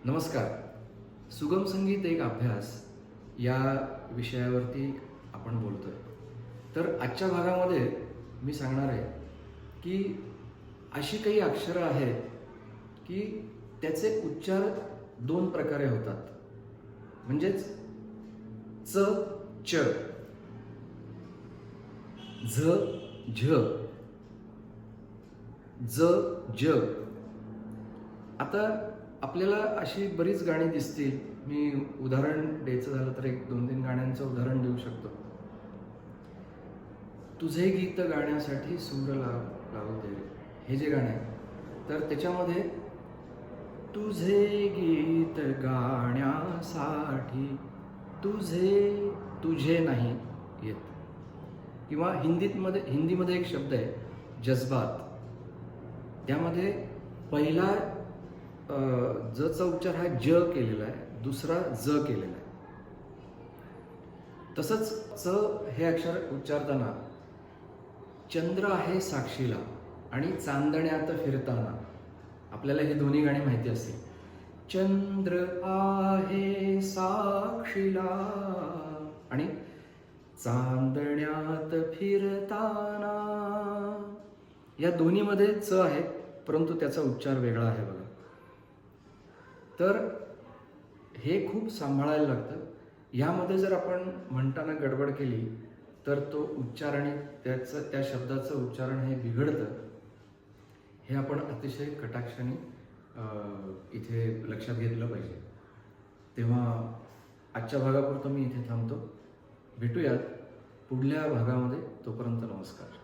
नमस्कार. सुगम संगीत एक अभ्यास या विषयावरती आपण बोलतोय. तर आजच्या भागामध्ये मी सांगणार आहे की अशी काही अक्षरं आहेत की त्याचे उच्चार दोन प्रकारे होतात. म्हणजेच च, च, झ, झ, ज, ज. आता आपल्याला अशी बरीच गाणी दिसतील. मी उदाहरण द्यायचं झालं तर एक 2-3 गाण्यांचं उदाहरण देऊ शकतो. तुझे गीत गाण्यासाठी सूर लावू दे, हे जे गाणं आहे तर त्याच्यामध्ये तुझे गीत गाण्यासाठी तुझे नाही येत. किंवा हिंदीमध्ये एक शब्द आहे जज्बात. त्यामध्ये पहिला जचा उच्चार हा ज केलेला आहे, दुसरा ज केलेला आहे. तसंच च हे अक्षर उच्चारताना चंद्र आहे साक्षीला आणि चांदण्यात फिरताना, आपल्याला ही दोन्ही गाणी माहिती असतील. चंद्र आहे साक्षीला आणि चांदण्यात फिरताना, या दोन्हीमध्ये च आहे परंतु त्याचा उच्चार वेगळा आहे बघा. तर हे खूप सांभाळायला लागतं. यामध्ये जर आपण म्हणताना गडबड केली तर तो उच्चार आणि त्या शब्दाचं उच्चारण हे बिघडतं. हे आपण अतिशय कटाक्षाने इथे लक्षात घेतलं पाहिजे. तेव्हा आजच्या भागापुरतं मी इथे थांबतो. भेटूयात पुढल्या भागामध्ये. तोपर्यंत नमस्कार.